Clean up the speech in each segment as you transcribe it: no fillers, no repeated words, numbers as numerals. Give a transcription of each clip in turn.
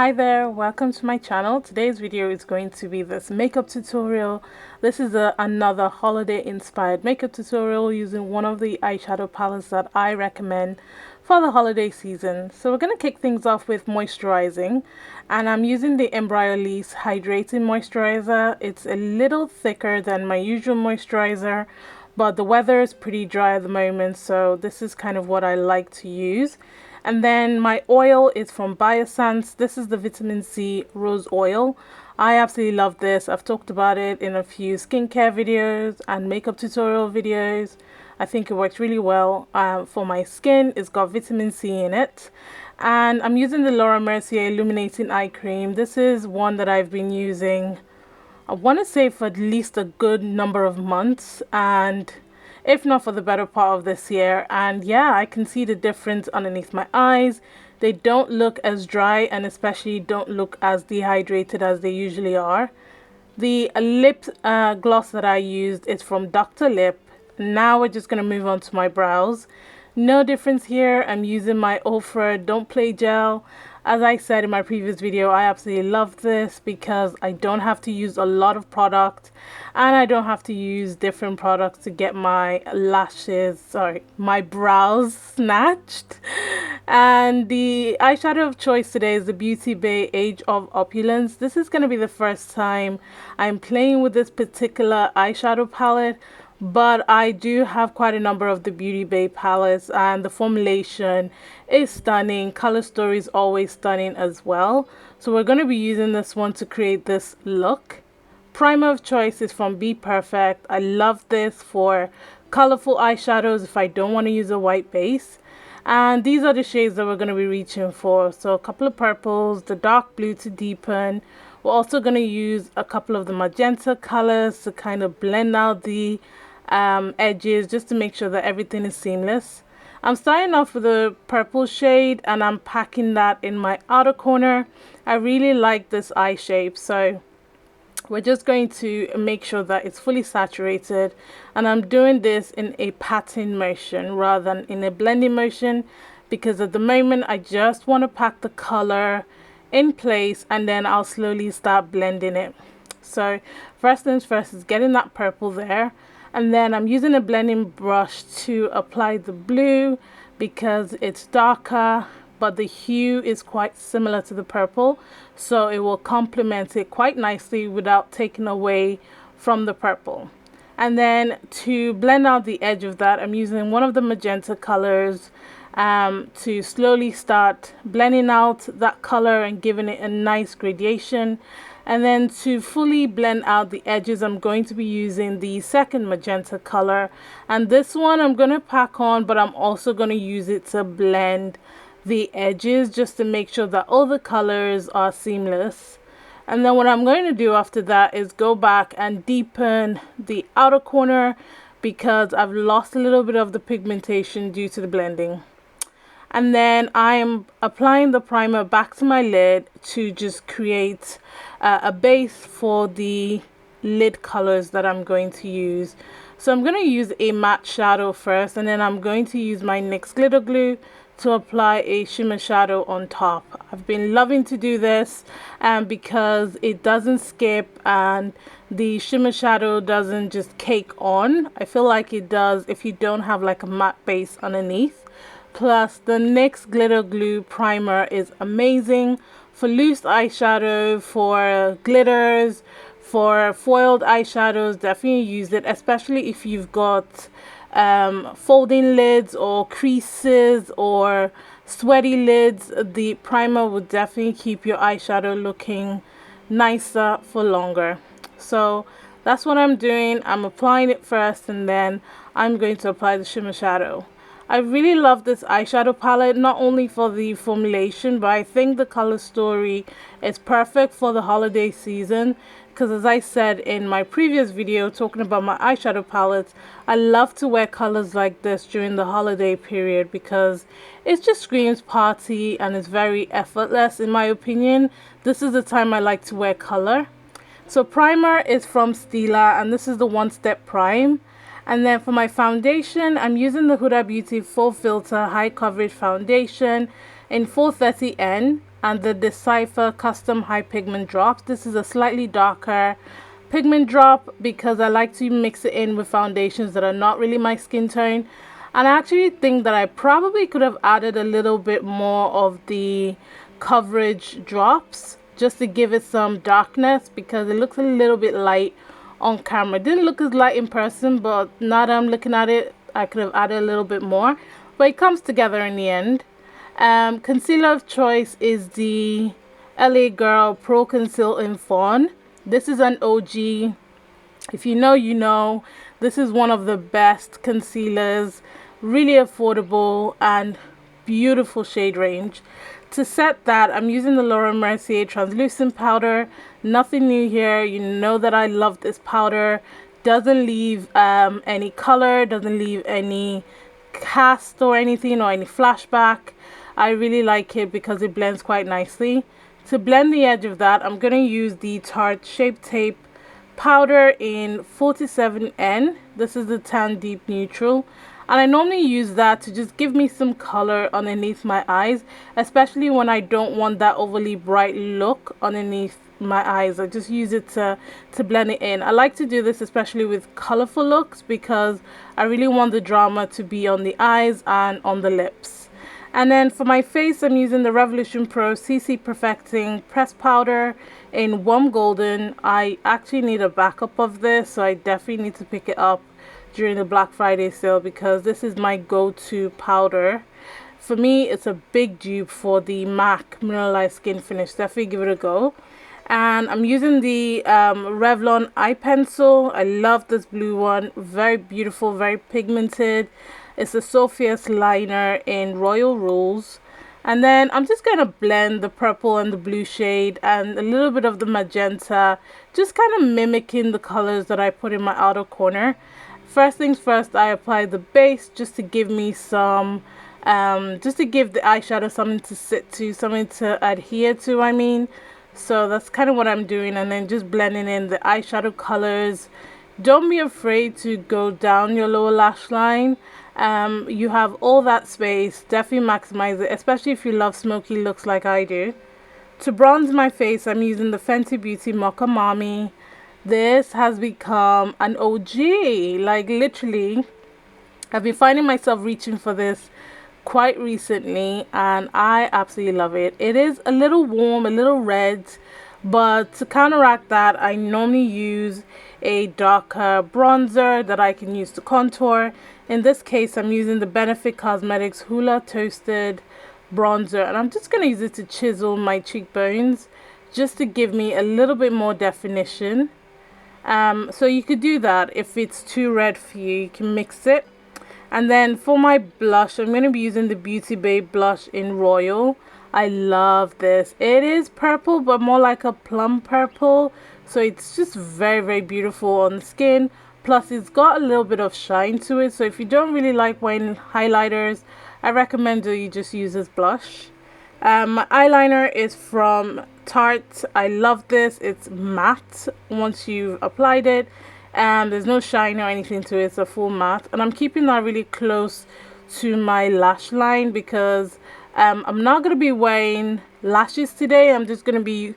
Hi there, welcome to my channel. Today's video is going to be this makeup tutorial. This is another holiday inspired makeup tutorial using one of the eyeshadow palettes that I recommend for the holiday season. So we're going to kick things off with moisturizing, and I'm using the Embryolisse Hydrating Moisturizer. It's a little thicker than my usual moisturizer, but the weather is pretty dry at the moment, so this is kind of what I like to use. And then my oil is from Biossance. This is the vitamin C rose oil. I absolutely love this. I've talked about it in a few skincare videos and makeup tutorial videos. I think it works really well for my skin. It's got vitamin C in it. And I'm using the Laura Mercier Illuminating Eye Cream. This is one that I've been using, I want to say, for at least a good number of months, and if not for the better part of this year. And yeah, I can see the difference underneath my eyes. They don't look as dry, and especially don't look as dehydrated as they usually are. The lip gloss that I used is from Dr. Lip. Now we're just going to move on to my brows. No difference here. I'm using my Opulence Don't Play Gel. As I said in my previous video, I absolutely love this because I don't have to use a lot of product, and I don't have to use different products to get my my brows snatched. And the eyeshadow of choice today is the Beauty Bay Age of Opulence. This is going to be the first time I'm playing with this particular eyeshadow palette, but I do have quite a number of the Beauty Bay palettes, and the formulation is stunning. Color story is always stunning as well. So we're going to be using this one to create this look. Primer of choice is from Bperfect. I love this for colorful eyeshadows if I don't want to use a white base. And these are the shades that we're going to be reaching for. So a couple of purples, the dark blue to deepen. We're also going to use a couple of the magenta colors to kind of blend out the edges, just to make sure that everything is seamless. I'm starting off with a purple shade, and I'm packing that in my outer corner. I really like this eye shape, so we're just going to make sure that it's fully saturated, and I'm doing this in a patting motion rather than in a blending motion, because at the moment I just want to pack the color in place, and then I'll slowly start blending it. So first things first is getting that purple there. And then I'm using a blending brush to apply the blue because it's darker, but the hue is quite similar to the purple, so it will complement it quite nicely without taking away from the purple. And then to blend out the edge of that, I'm using one of the magenta colors to slowly start blending out that color and giving it a nice gradation. And then to fully blend out the edges, I'm going to be using the second magenta color, and this one I'm going to pack on, but I'm also going to use it to blend the edges just to make sure that all the colors are seamless. And then what I'm going to do after that is go back and deepen the outer corner because I've lost a little bit of the pigmentation due to the blending. And then I'm applying the primer back to my lid to just create a base for the lid colors that I'm going to use. So I'm going to use a matte shadow first, and then I'm going to use my NYX glitter glue to apply a shimmer shadow on top. I've been loving to do this because it doesn't skip, and the shimmer shadow doesn't just cake on. I feel like it does if you don't have like a matte base underneath. Plus the NYX glitter glue primer is amazing for loose eyeshadow, for glitters, for foiled eyeshadows. Definitely use it, especially if you've got folding lids or creases or sweaty lids. The primer will definitely keep your eyeshadow looking nicer for longer. So that's what I'm doing. I'm applying it first, and then I'm going to apply the shimmer shadow. I really love this eyeshadow palette, not only for the formulation, but I think the color story is perfect for the holiday season. Because as I said in my previous video talking about my eyeshadow palettes, I love to wear colors like this during the holiday period because it just screams party and it's very effortless in my opinion. This is the time I like to wear color. So primer is from Stila, and this is the One Step Prime. And then for my foundation, I'm using the Huda Beauty Full Filter High Coverage Foundation in 430N. and the Dcypher Custom High Pigment Drops. This is a slightly darker pigment drop because I like to mix it in with foundations that are not really my skin tone. And I actually think that I probably could have added a little bit more of the coverage drops just to give it some darkness, because it looks a little bit light on camera. It didn't look as light in person, but now that I'm looking at it, I could have added a little bit more, but it comes together in the end. Concealer of choice is the LA Girl Pro Conceal in Fawn. This is an OG. If you know, you know. This is one of the best concealers, really affordable and beautiful shade range. To set that, I'm using the Laura Mercier translucent powder. Nothing new here. You know that I love this powder. Doesn't leave any color, doesn't leave any cast or anything, or any flashback. I really like it because it blends quite nicely. To blend the edge of that, I'm going to use the Tarte Shape Tape powder in 47N. This is the Tan Deep Neutral, and I normally use that to just give me some color underneath my eyes, especially when I don't want that overly bright look underneath my eyes. I just use it to blend it in. I like to do this especially with colorful looks because I really want the drama to be on the eyes and on the lips. And then for my face, I'm using the Revolution Pro CC Perfecting Press Powder in Warm Golden. I actually need a backup of this, so I definitely need to pick it up during the Black Friday sale because this is my go-to powder. For me, it's a big dupe for the MAC Mineralized Skin Finish. Definitely give it a go. And I'm using the Revlon eye pencil. I love this blue one. Very beautiful, very pigmented. It's the Sophia's liner in Royal Rules. And then I'm just going to blend the purple and the blue shade and a little bit of the magenta, just kind of mimicking the colors that I put in my outer corner. First things first, I apply the base just to give me some, just to give the eyeshadow something to sit to, something to adhere to, I mean. So that's kind of what I'm doing, and then just blending in the eyeshadow colors. Don't be afraid to go down your lower lash line. You have all that space. Definitely maximize it, especially if you love smoky looks like I do. To bronze my face, I'm using the Fenty Beauty Mocha Mami. This has become an OG. Like literally, I've been finding myself reaching for this quite recently, and I absolutely love it. It is a little warm, a little red, but to counteract that, I normally use a darker bronzer that I can use to contour. In this case, I'm using the Benefit Cosmetics Hoola Toasted Bronzer, and I'm just going to use it to chisel my cheekbones just to give me a little bit more definition. So you could do that. If it's too red for you, you can mix it. And then for my blush, I'm going to be using the Beauty Babe blush in Royal. I love this. It is purple, but more like a plum purple. So it's just very, very beautiful on the skin. Plus, it's got a little bit of shine to it. So if you don't really like wearing highlighters, I recommend that you just use this blush. My eyeliner is from Tarte. I love this. It's matte once you've applied it. There's no shine or anything to it. It's a full matte. And I'm keeping that really close to my lash line because I'm not going to be wearing lashes today. I'm just going to be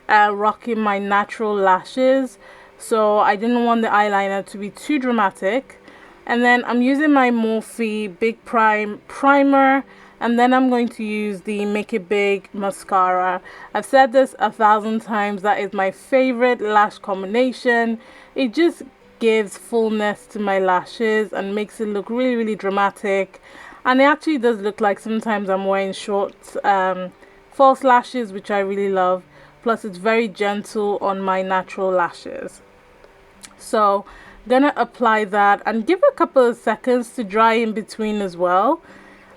rocking my natural lashes. So I didn't want the eyeliner to be too dramatic. And then I'm using my Morphe Big Prime Primer. And then I'm going to use the Make It Big mascara. I've said this 1,000 times. That is my favorite lash combination. It just gives fullness to my lashes and makes it look really, really dramatic. And it actually does look like sometimes I'm wearing short false lashes, which I really love. Plus it's very gentle on my natural lashes. So I'm gonna apply that and give it a couple of seconds to dry in between as well.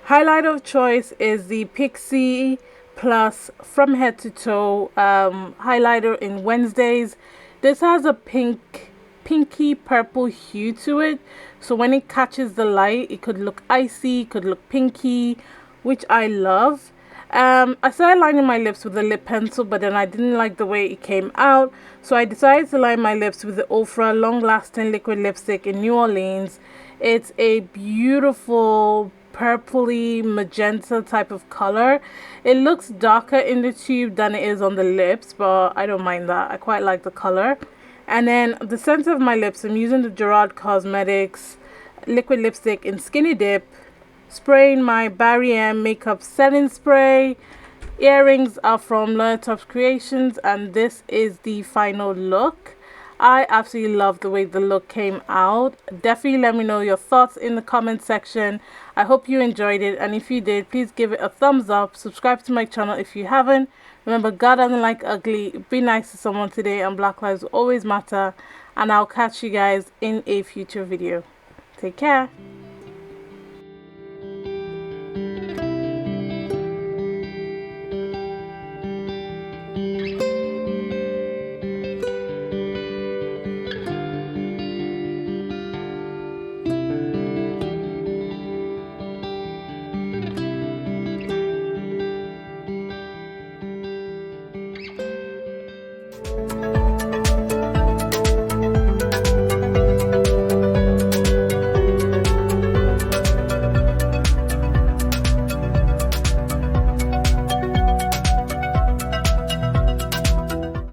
Highlight of choice is the Pixie Plus From Head to Toe highlighter in Wednesdays. This has a pinky purple hue to it, so when it catches the light, it could look icy, it could look pinky, which I love. I started lining my lips with a lip pencil, but then I didn't like the way it came out, so I decided to line my lips with the Ofra Long Lasting Liquid Lipstick in New Orleans. It's a beautiful purpley magenta type of color. It looks darker in the tube than it is on the lips, but I don't mind that. I quite like the color. And then the center of my lips, I'm using the Gerard Cosmetics liquid lipstick in Skinny Dip, spraying my Barry M makeup setting spray. Earrings are from Loyal Tops Creations, and this is the final look. I absolutely love the way the look came out. Definitely let me know your thoughts in the comment section. I hope you enjoyed it, and if you did, please give it a thumbs up. Subscribe to my channel if you haven't. Remember, God doesn't like ugly. Be nice to someone today, and Black lives always matter. And I'll catch you guys in a future video. Take care.